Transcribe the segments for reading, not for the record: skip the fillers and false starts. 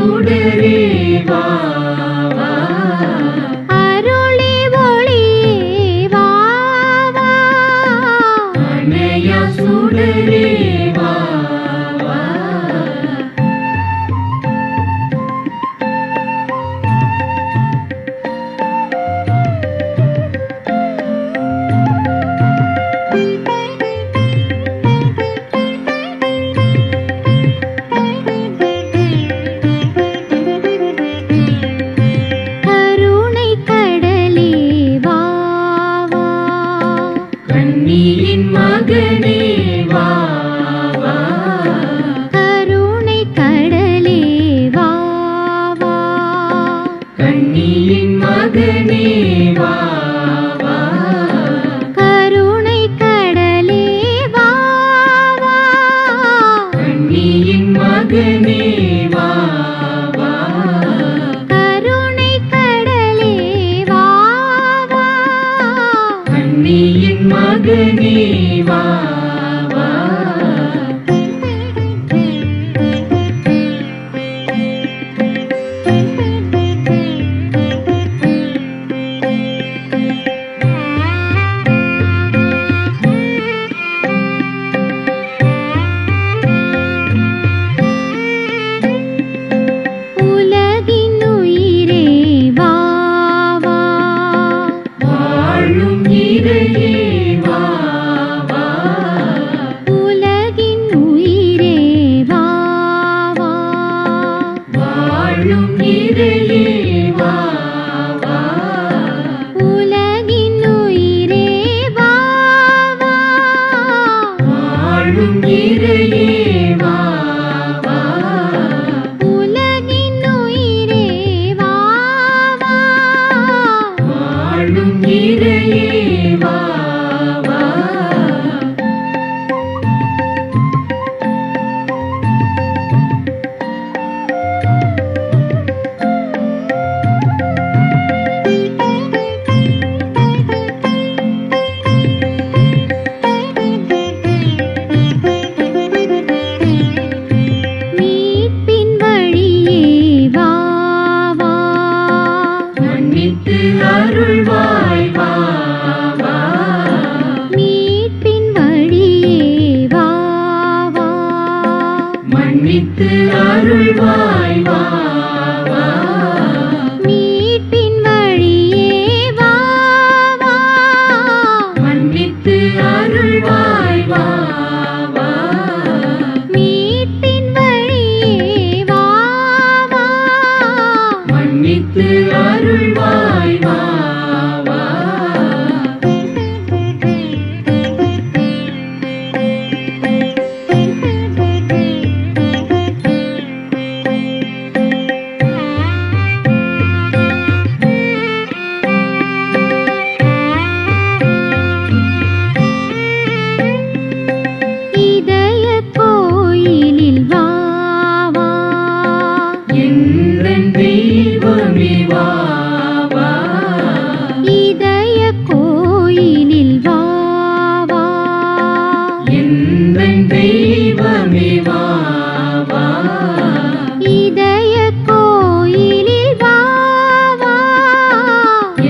சுடரே வா வா, அருளே ஒளியே வா வா, அணையா சுடரே வா வா. கருணை கடலே வா வா, கண்ணியின் மகனே வா வா, கருணை கடலே வா வா, கண்ணியின் மகனே வா வா, கருணை கடலே வா வா, கண்ணியின் மகனே வா வா, கருணை கடலே வா வா, கண்ணியின் மகனே வா வா. உலகின் உயிரே வா வா, வாழும் இறையே வா வா, உலகின் உயிரே வா வா, வாழும் இறையே வா வா, உலகின் உயிரே வா வா, வாழும் இறையே வா வா, உலகின் உயிரே வா வா, வாழும் இறையே வா வா. மீட்பின் வழியே வா வா, மன்னித்து அருள்வாய் வா வா, மீட்பின் வழியே வா வா, மன்னித்து அருள்வாய் வா வா, மீட்பின் வழியே வா வா, மன்னித்து அருள்வாய் வா வா, மீட்பின் வழியே வா வா, மன்னித்து அருள்வாய் வா வா. இதய கோயிலில் வா வா, எந்தன் தெய்வமே வா வா, இதய கோயிலில் வா வா, எந்தன் தெய்வமே வா வா, இதய கோயிலில் வா வா,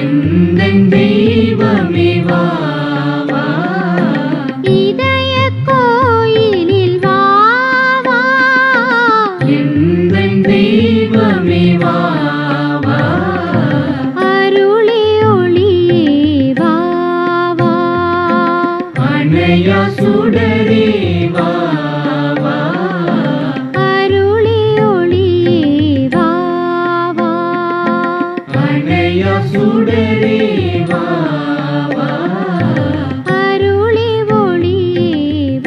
எந்தன் தெய்வமே வா வா, இதய கோயிலில் வா வா, எந்தன் தெய்வமே வா வா, அருளே ஒளியே வா வா, அணையா சுடரே வா வா, அருளே ஒளியே வா வா, அணையா சுடரே வா வா, அருளே ஒளியே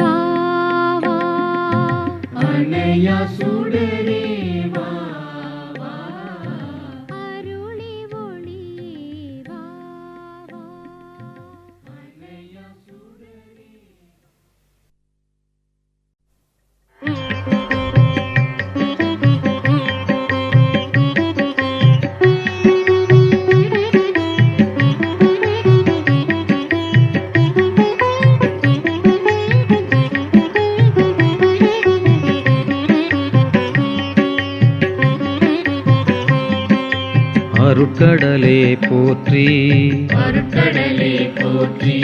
வா வா, அணையா சுடரே வா வா, அருளே ஒளியே வா வா, அணையா சுடரே. அருட்கடலே போற்றி அருட்கடலே போற்றி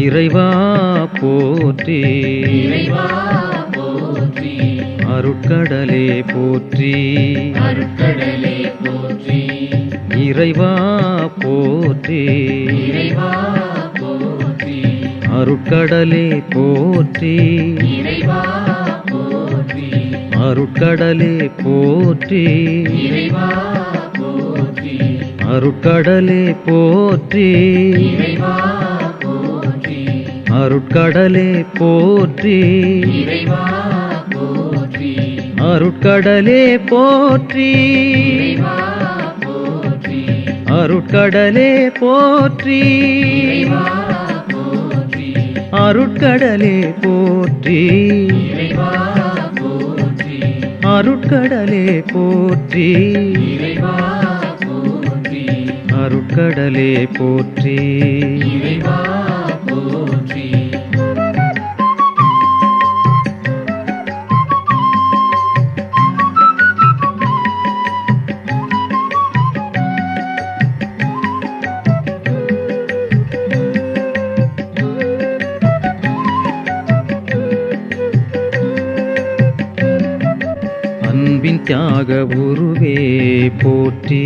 இறைவா போற்றி இறைவா போற்றி அருட்கடலே போற்றி அருட்கடலே போற்றி இறைவா போற்றி இறைவா போற்றி அருட்கடலே போற்றி இறைவா போற்றி அருட்கடலே போற்றி இறைவா போற்றி அருட்கடலே போற்றி இறைவா போற்றி அருட்கடலே போற்றி இறைவா போற்றி அருட்கடலே போற்றி இறைவா போற்றி அருட்கடலே போற்றி இறைவா போற்றி அருட்கடலே போற்றி இறைவா போற்றி அருட்கடலே போற்றி இறைவா போற்றி அருட்கடலே போற்றி இறைவா போற்றி அன்பின் தியாக உருவே போற்றி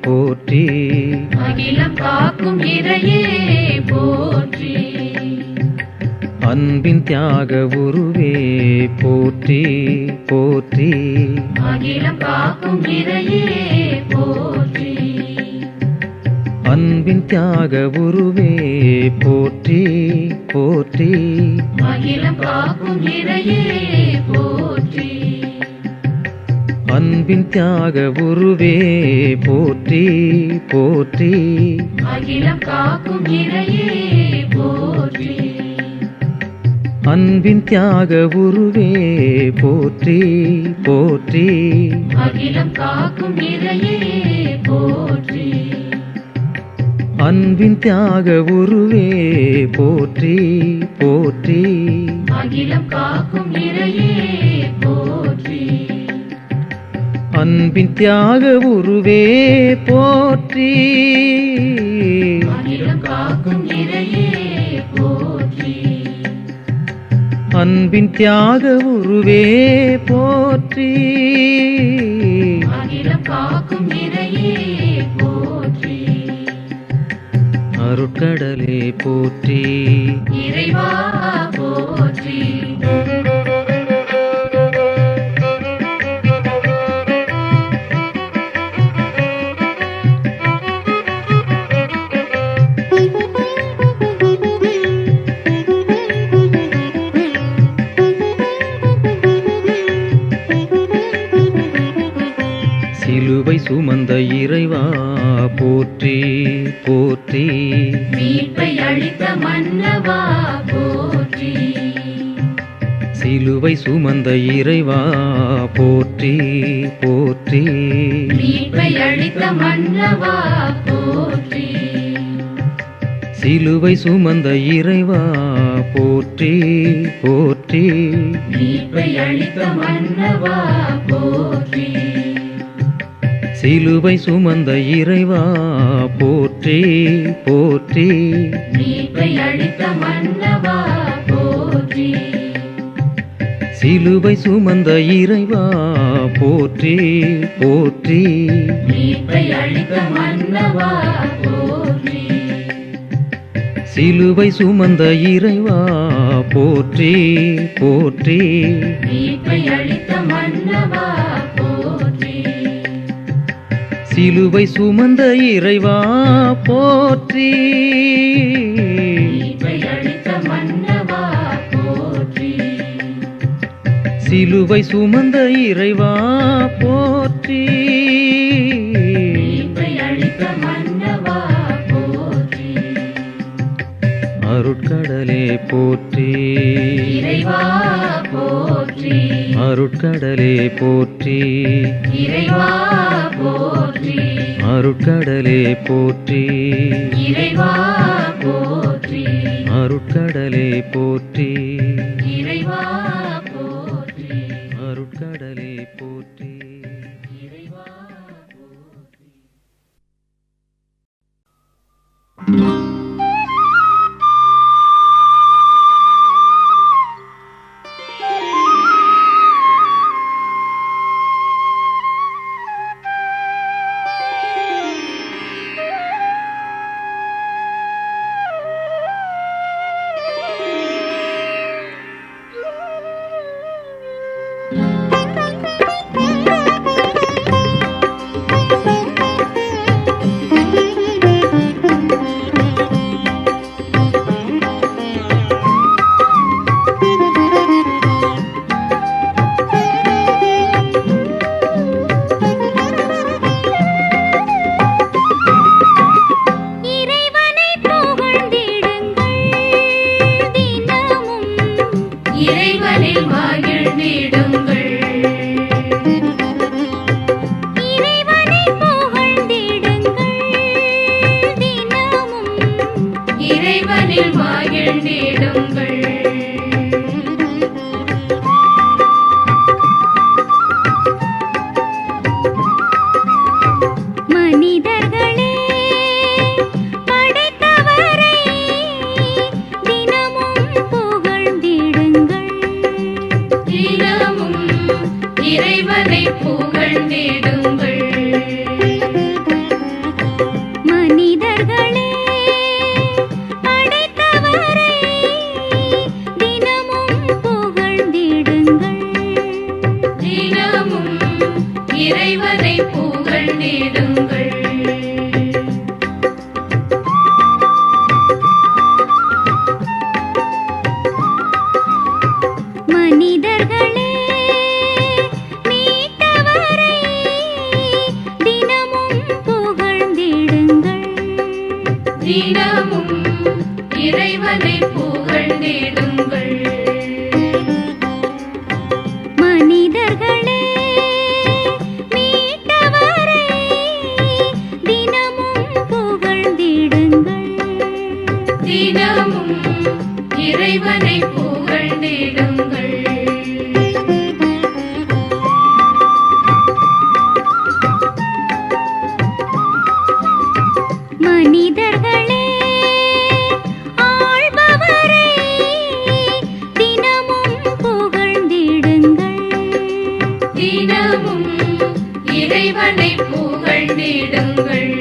போற்றி அகிலம் காக்கும் இறையே போற்றி அன்பின் தியாக உருவே போற்றி போற்றி அகிலம் காக்கும் இறையே போற்றி அன்பின் தியாக உருவே போற்றி போற்றி அகிலம் காக்கும் இறையே போற்றி அன்பின் தியாக உருவே போற்றி போற்றி அகிலம் காக்கும் இறையே போற்றி அன்பின் தியாக உருவே போற்றி போற்றி அகிலம் காக்கும் இறையே போற்றி அன்பின் தியாக உருவே போற்றி போற்றி அகிலம் காக்கும் இறையே போற்றி அன்பின் தியாக உருவே போற்றி அகிலம் காக்கும் இறையே போற்றி அன்பின் தியாக உருவே போற்றி அகிலம் காக்கும் இறையே போற்றி அருட்கடலே போற்றி இறைவா போற்றி சிலுவை சுமந்த இறைவா போற்றி போற்றி மீட்பை அளித்த மன்னவா போற்றி சிலுவை சுமந்த இறைவா போற்றி போற்றி மீட்பை அளித்த மன்னவா போற்றி சிலுவை சுமந்த இறைவா போற்றி போற்றி மீட்பை அளித்த மன்னவா போற்றி சிலுவை சுமந்த இறைவா போற்றி போற்றி மீட்பை அளித்த மன்னவா போற்றி சிலுவை சுமந்த இறைவா போற்றி போற்றி மீட்பை அளித்த மன்னவா போற்றி சிலுவை சுமந்த இறைவா போற்றி போற்றி மீட்பை அளித்த மன்னவா போற்றி சிலுவை சுமந்த இறைவா போற்றி மீட்பை அளித்த மன்னவா போற்றி சிலுவை சுமந்த இறைவா போற்றி மீட்பை அளித்த மன்னவா போற்றி அருட்கடலே போற்றி இறைவா போற்றி அருட்கடலே போற்றி இறைவா போற்றி அருட்கடலே போற்றி இறைவா போற்றி அருட்கடலே போற்றி இறைவா போற்றி அருட்கடலே போற்றி இறைவா இறைவனை புகழ்ந்திடுங்கள். மனிதர்களே படைத்தவரை தினமும் புகழ்ந்திடுங்கள். தினமும் இறைவனை புகழ்ந்திடுங்கள். மனிதர்களே மீட்டவரை தினமும் புகழ்ந்திடுங்கள். தினமும் இறைவனை புகழ்ந்திடுங்கள். மனிதர்களே மீட்டவரை தினமும் புகழ்ந்திடுங்கள். தினமும் இறைவனை புகழ்ந்திடுங்கள். மனிதர்களே ஆள்பவரை தினமும் புகழ்ந்திடுங்கள். தினமும் இறைவனை புகழ்ந்திடுங்கள்.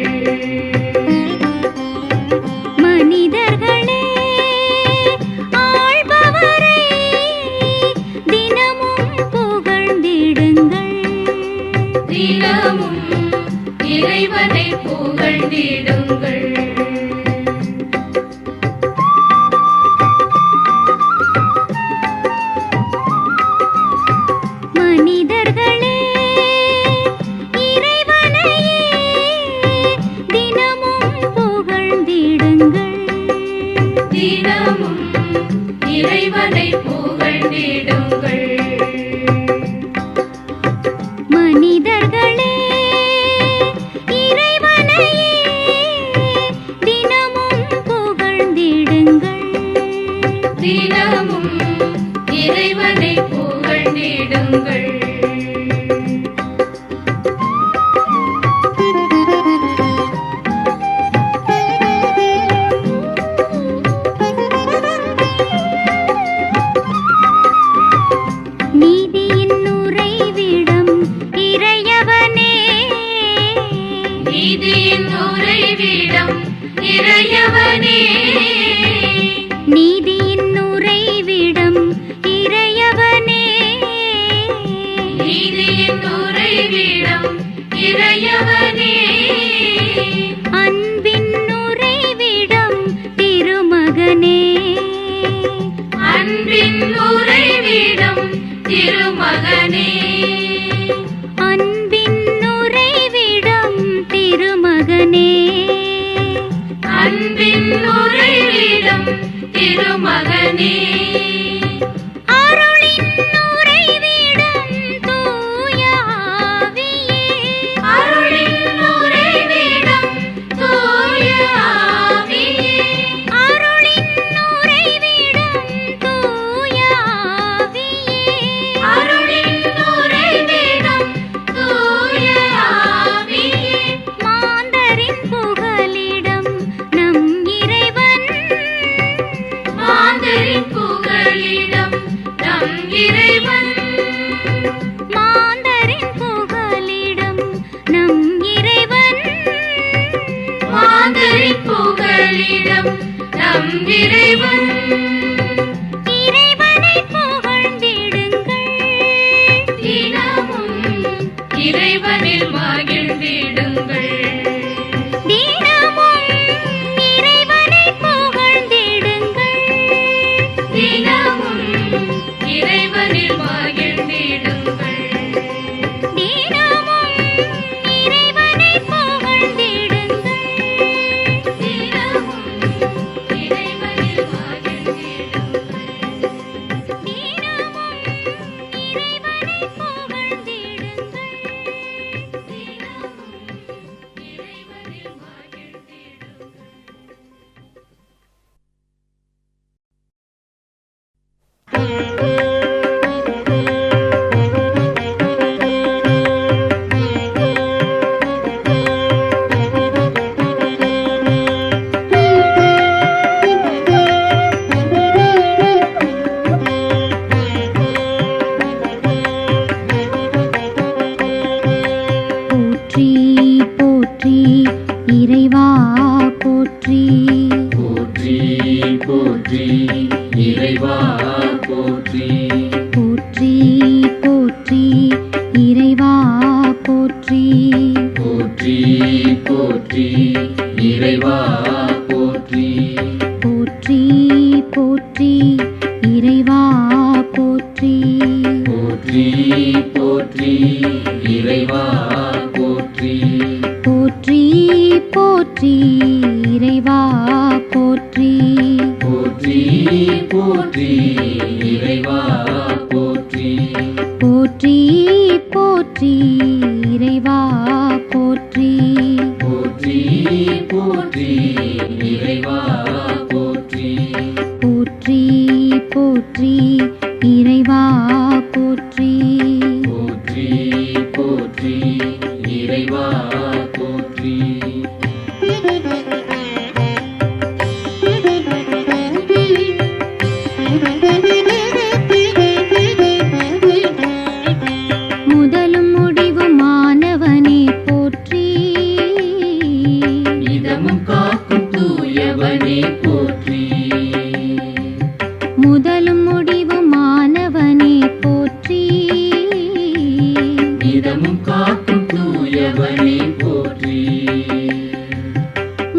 மனிதர்களே ஆள்பவரை தினமும் புகழ்ந்திடுங்கள். தினமும் இறைவனை புகழ்ந்திடுங்கள். மனிதர்களே இறைவனையே தினமும் புகழ்ந்திடுங்கள். தினமும் இறைவனை புகழ்ந்திடுங்கள். மனிதர்களே இறைவனையே தினமும் புகழ்ந்திடுங்கள். தினமும் இறைவனை புகழ்ந்திடுங்கள். நீதியின் உறைவிடம் இறையவனே. நீதியின் உறைவிடம் இறையவனே. நீதியின் உறைவிடம் இறையவனே. நீதியின் உறைவிடம் இறையவனே. அன்பின் உறைவிடம் திருமகனே. அன்பின் உறைவிடம் திருமகனே. அன்பின் உறைவிடம் திருமகனே. அன்பின் உறைவிடம் திருமகனே. அருளின் உறைவிடம் தூய ஆவியே. அருளின் உறைவிடம் தூய ஆவியே. அருளின் உறைவிடம் தூய ஆவியே. அருளின் உறைவிடம் தூய ஆவியே. மாந்தரின் புகலிடம் நம் இறைவன். மாந்தரின் புகலிடம் நம் இறைவன். மாந்தரின் புகலிடம் நம் இறைவன். மாந்தரின் புகலிடம் நம் இறைவன். இறைவனை புகழ்ந்திடுங்கள். தினமும் இறைவனில் மகிழ்ந்திடுங்கள். தினமும் இறைவனை புகழ்ந்திடுங்கள். தினமும் இறைவனில் மகிழ்ந்திடுங்கள். தினமும் இறைவனை புகழ்ந்திடுங்கள். தினமும் இறைவனில் மகிழ்ந்திடுங்கள். தினமும் இறைவனை புகழ்ந்திடுங்கள். இறைவா போற்றி. போற்றி போற்றி இறைவா போற்றி. போற்றி போற்றி இறைவா போற்றி. போற்றி போற்றி இறைவா போற்றி. போற்றி போற்றி இறைவா போற்றி. போற்றி போற்றி இறைவா போற்றி. போற்றி போற்றி இறைவா போற்றி. போற்றி போற்றி இறைவா போற்றி. போற்றி போற்றி இறைவா போற்றி. போற்றி போற்றி இறைவா போற்றி. முதலும் முடிவுமானவனே போற்றி. இதமும் காக்கும் தூயவனே போற்றி. முதலும் முடிவுமானவனே போற்றி. இதமும் காக்கும் தூயவனே போற்றி.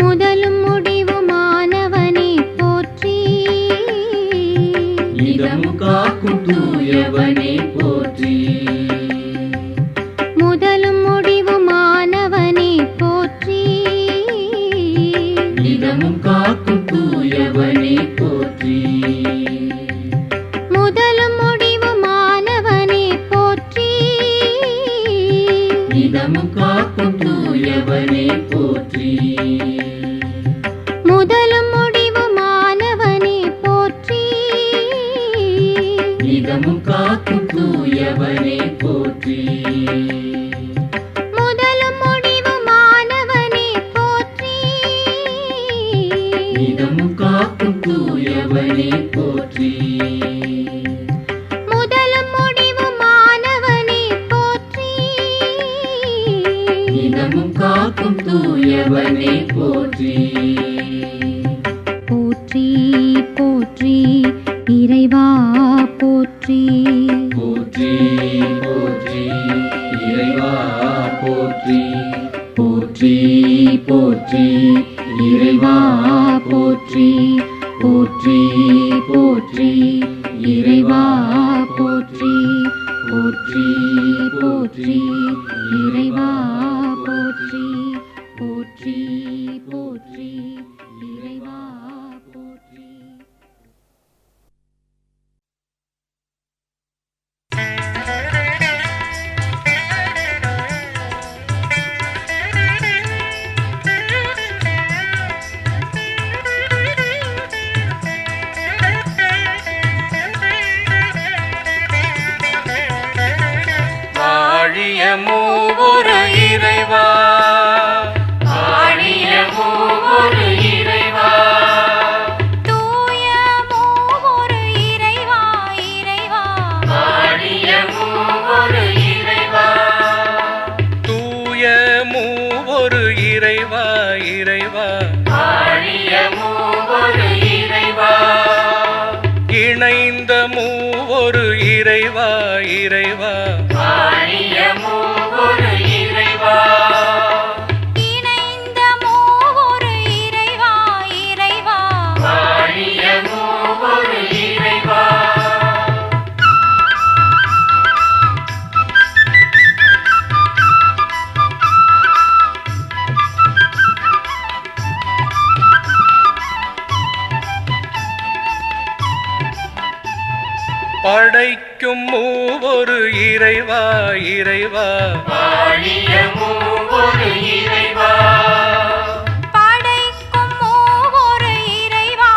முதலும் முடிவுமானவனே போற்றி. இதமும் காக்கும் தூயவனே போற்றி. முதலும் முடிவுமானவனே போற்றி. இதமும் காக்கும் தூயவனே போற்றி. முதலும் முடிவுமானவனே போற்றி. இதமும் காக்கும் தூயவனே போற்றி. முதலும் முடிவுமானவனே போற்றி. இதமும் காக்கும் தூயவனே போற்றி. முதலும் முடிவுமானவனே போற்றி. இதமும் காக்கும் தூயவனே போற்றி. முதலும் முடிவுமானவனே போற்றி. இதமும் காக்கும் தூயவனே போற்றி. போற்றி போற்றி இறைவா போற்றி. போற்றி போற்றி இறைவா போற்றி. போற்றி போற்றி இறைவா போற்றி. போற்றி போற்றி இறைவா போற்றி. போற்றி போற்றி இறைவா போற்றி. போற்றி போற்றி இறைவா போற்றி. வாழிய மூவொரு இறைவா, வாழிய மூவொரு இறைவா, தூய மூவொரு இறைவா இறைவா. வாழிய மூவொரு இறைவா, தூய மூவொரு இறைவா இறைவா, வாழிய மூவொரு இறைவா, இணைந்த மூவொரு இறைவா இறைவா, வாழிய மூவொரு இறைவா, இணைந்த மூவொரு இறைவா இறைவா. வாழிய மூவொரு இறைவா. படைக்கும் மூவொரு இறைவா இறைவா, வாழிய மூவொரு இறைவா, படைக்கும் மூவொரு இறைவா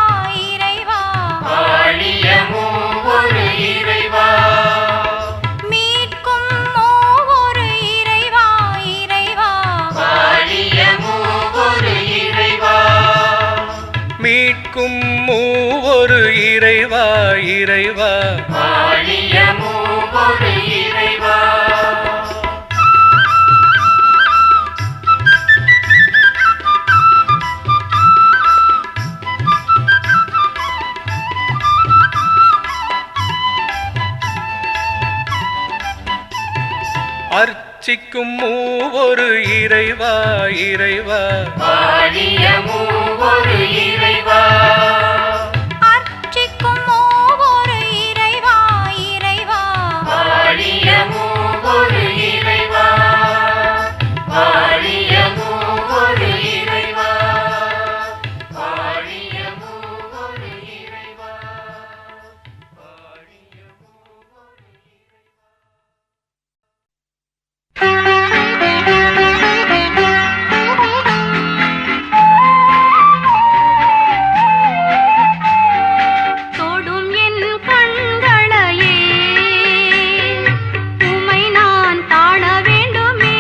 இறைவா. வாழிய மூவொரு இறைவா, மீட்கும் மூவொரு இறைவா இறைவா. வாழிய மூவொரு இறைவா, மீட்கும் மூவொரு இறைவா இறைவா, வாழிய மூவொரு இறைவா. அர்ச்சிக்கும் மூவொரு இறைவா இறைவா வாழிய மூவொரு இறைவா அர்ச்சிக்கும் மூவொரு இறைவா இறைவா வாழிய மூவொரு இறைவா வாழிய மூவொரு இறைவா வாழிய மூவொரு இறைவா வாழிய மூவொரு தொடும் என் கண்களையே உம்மை நான் காண வேண்டுமே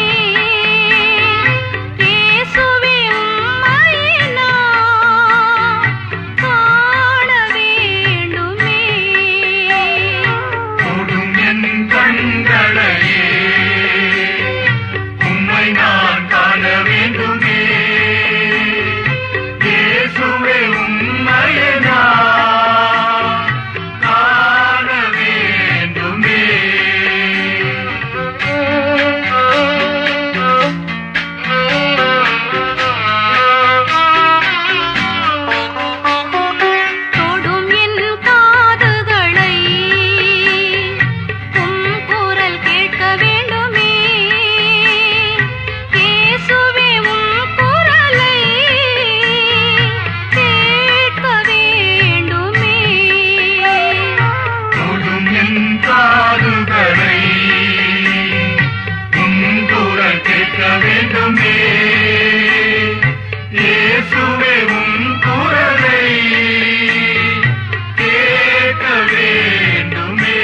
இயேசுவே உம்மை நான் காண வேண்டுமே தொடும் என் கண்களையே உம்மை நான் காண வேண்டுமே இயேசுவே உம்மையே நான் காண வேண்டுமே தொடும் என் காதுகளை உம் குரல் கேட்க வேண்டுமே இயேசுவே உம் குரலை கேட்க வேண்டுமே தொடும் என் காதுகளை உம் குரல் கேட்க வேண்டுமே இயேசுவே உம் குரலை கேட்க வேண்டுமே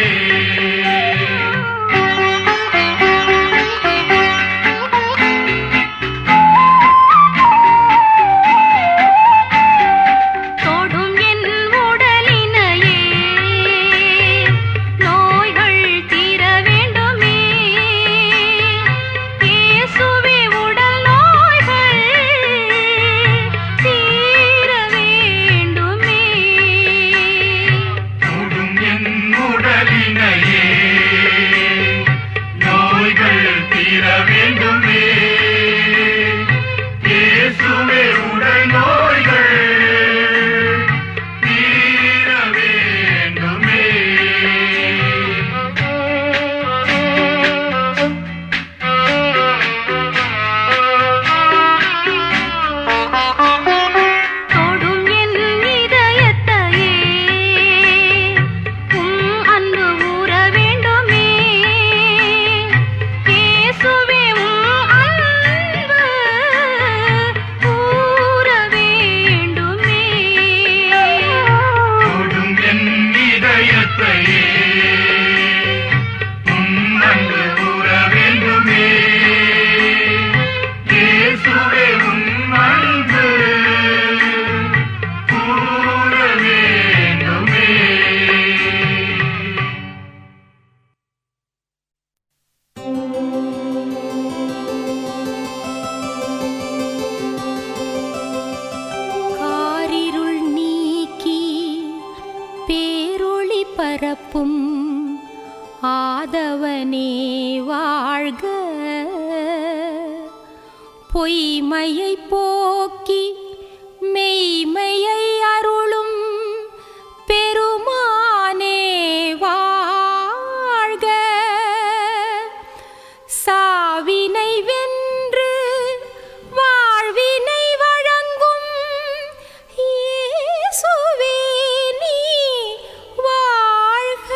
தொடும் என் உடலினையே நோய்கள் தீர வேண்டுமே இயேசுவே உடல் நோய்கள் தீர வேண்டுமே தொடும் என் உடலினையே நோய்கள் தீர வேண்டுமே இயேசுவே உடல் நோய்கள் தீர வேண்டுமே தொடும் என் இதயத்தையே உம் அன்பு ஊற வேண்டுமே இயேசுவே உம் அன்பு ஊற வேண்டுமே தொடும் என் இதயத்தையே உம் அன்பு கூற வேண்டுமே இயேசுவே உம் அன்பு கூற வேண்டுமே காரிருள் நீக்கி பேரொளி பரப்பும் ஆதவனே வாழ்க பொய்மையை போக்கி மெய்மையை அருளும் பெருமானே வாழ்க சாவினை வென்று வாழ்வினை வழங்கும் இயேசுவே நீ வாழ்க.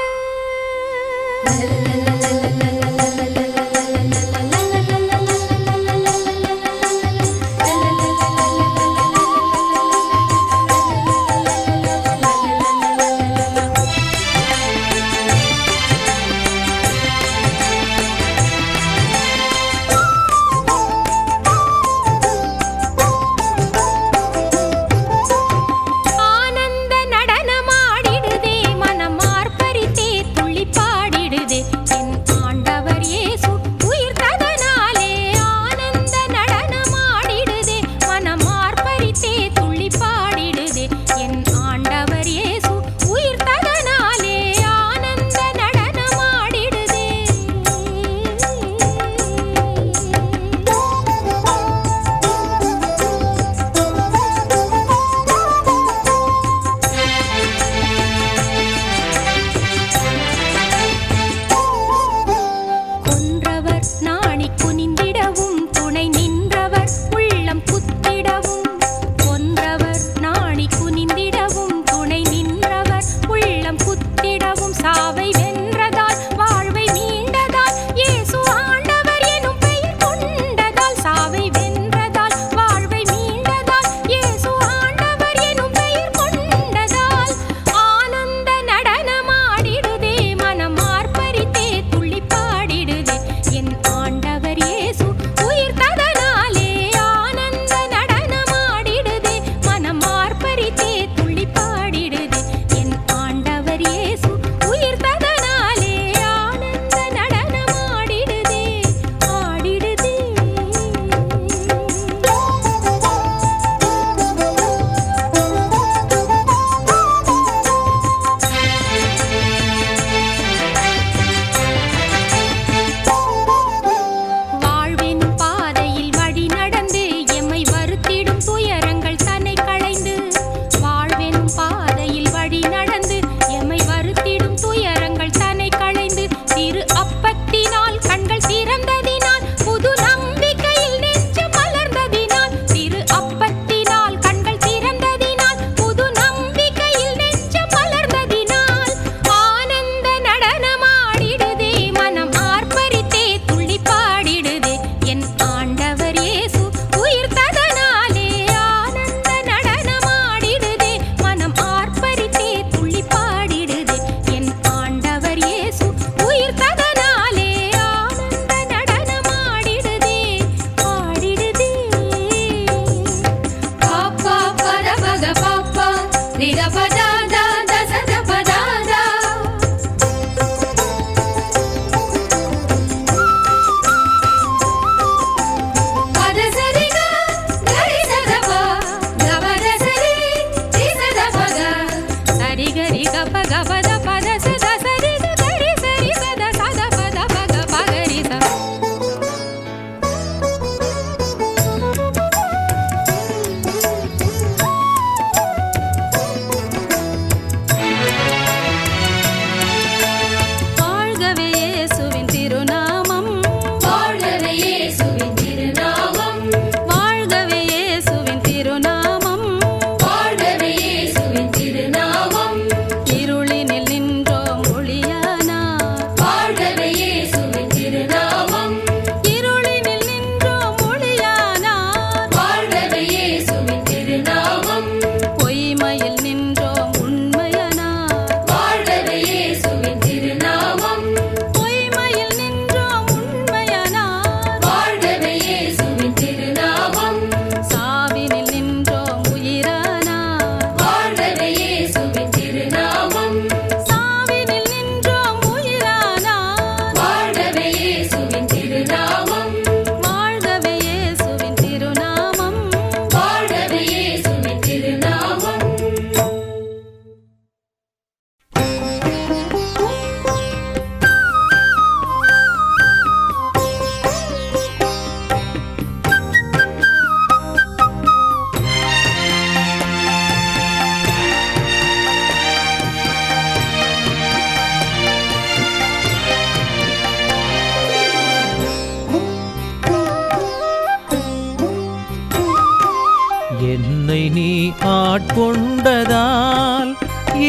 ஆட்கொண்டதால்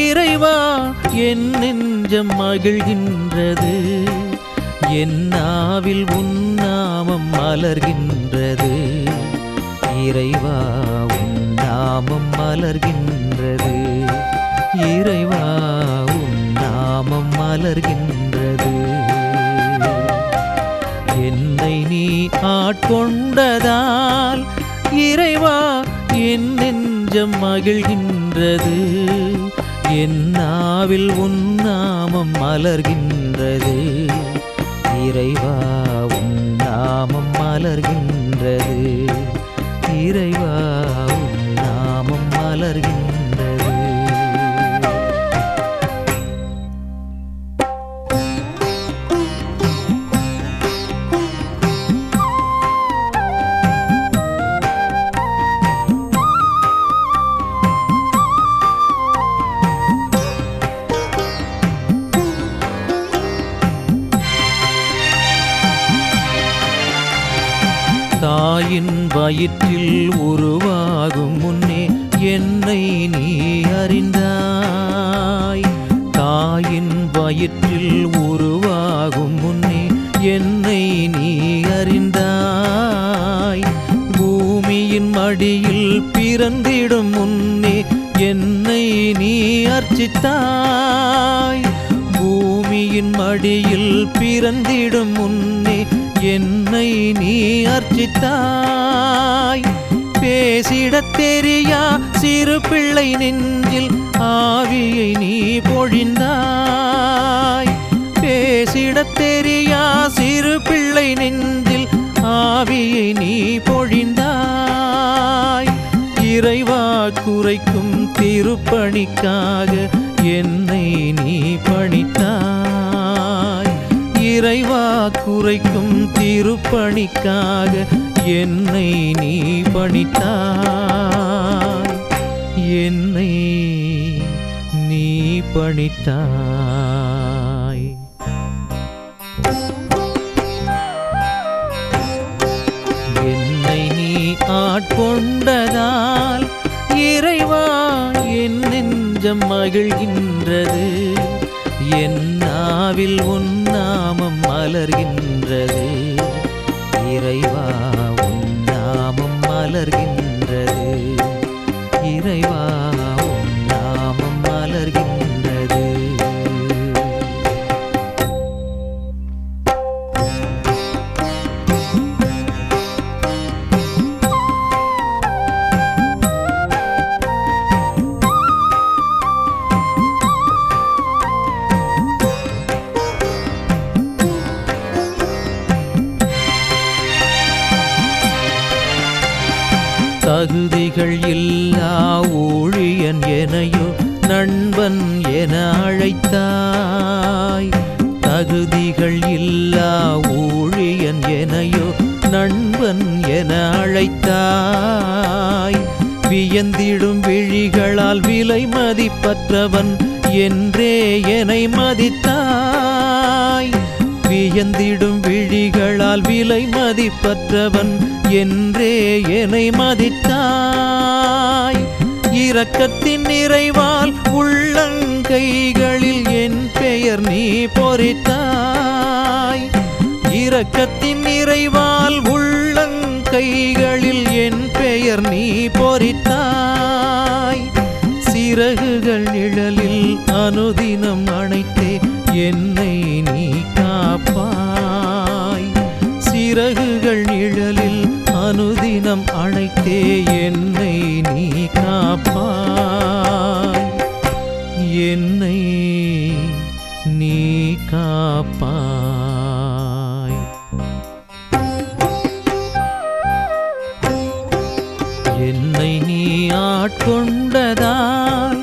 இறைவா என் நெஞ்சம் மகிழ்கின்றது, என் நாவில் உன் நாமம் மலர்கின்றது. இறைவா உன் நாமம் மலர்கின்றது, இறைவா உன் நாமம் மலர்கின்றது. என்னை நீ ஆட்கொண்டதால் இறைவா என் நெஞ்சம் மகிழ்கின்றது, என் நாவில் உன் நாமம் மலர்கின்றது. இறைவா உன் நாமம் மலர்கின்றது, இறைவா உன் நாமம் மலர்கின்றது. தாயின் வயிற்றில் உருவாகும் முன்னே என்னை நீ அறிந்தாய். தாயின் வயிற்றில் உருவாகும் முன்னே என்னை நீ அறிந்தாய். பூமியின் மடியில் பிறந்திடும் முன்னே என்னை நீ அர்ச்சித்தாய். பூமியின் மடியில் பிறந்திடும் முன்னே என்னை நீ அர்ச்சித்தாய். பேசிடத் தெரியா சிறு பிள்ளை நெஞ்சில் ஆவியை நீ பொழிந்தாய். பேசிடத் தெரியா சிறு பிள்ளை நெஞ்சில் ஆவியை நீ பொழிந்தாய். இறைவா குறைக்கும் திருப்பணிக்காக என்னை நீ பணித்தாய். இறைவா குறைக்கும் திருப்பணிக்காக என்னை நீ பணித்தாய். என்னை நீ பணித்தாய். என்னை நீ ஆட்கொண்டதால் இறைவா என் நெஞ்சம் மகிழ்கின்றது, என் நாவில் உன் நாமம் மலர்கின்றது. இறைவா உன் நாமம் மலர்கின்றது, இறைவா உன் நாமம் மலர்கின்றது. தகுதிகள் இல்லா ஊழியன் எனையோ நண்பன் என அழைத்தாய். தகுதிகள் இல்லா ஊழியன் எனையோ நண்பன் என அழைத்தாய். வியந்திடும் விழிகளால் விலை மதிப்பற்றவன் என்றே என்னை மதித்தாய். வியந்திடும் விழிகளால் விலை மதிப்பற்றவன் என்றே என்னை மதித்தாய். இரக்கத்தின் நிறைவால் உள்ளங்கைகளில் என் பெயர் நீ பொறித்தாய். இரக்கத்தின் நிறைவால் உள்ளங்கைகளில் என் பெயர் நீ பொறித்தாய். சிறகுகள் நிழலில் அனுதினம் அணைத்தே என்னை நீ காப்பாய். சிறகுகள் நிழலில் அனுதினம் அணைத்தே என்னை நீ காப்பாய். என்னை நீ காப்பாய். என்னை நீ ஆட்கொண்டதால்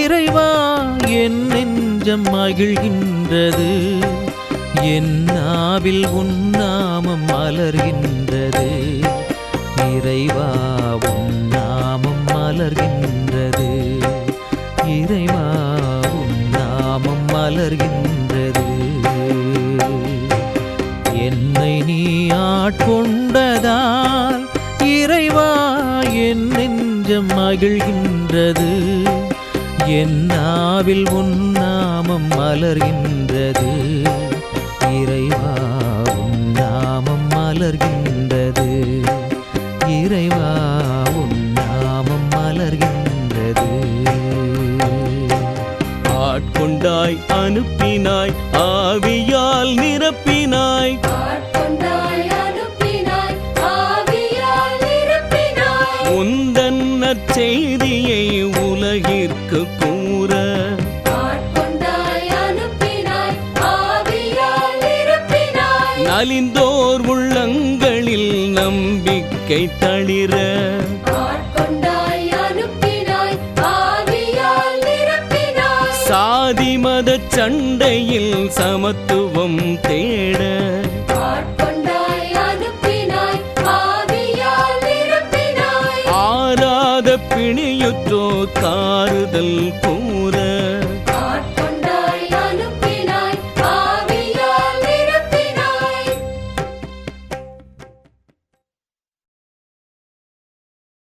இறைவா என் நெஞ்சம் மகிழ்கின்றது, என் நாவில் உன் நாமம் மலர்கின்றது. இறைவா உன் நாமம் மலர்கின்றது, இறைவா உன் நாமம் மலர்கின்றது. என்னை நீ ஆட்கொண்டதால் இறைவா என் நெஞ்சம் நெஞ்சம் மகிழ்கின்றது என் நாவில் உன் நாமம் மலர்கின்றது இறைவா உன் நாமம் மலர்கின்றது இறைவா உன் நாமம் மலர்கின்றது ஆட்கொண்டாய் அனுப்பினாய் ஆவியால் நிரப்பினாய் உந்தன் நற்செய்தியை உலகிற்கு கூற நலிந்தோர் உள்ளங்களில் நம்பிக்கை தளிர சாதி மத சண்டையில் சமத்துவம் தேட ஆராத பிணியுற்றோ காறுதல் கூற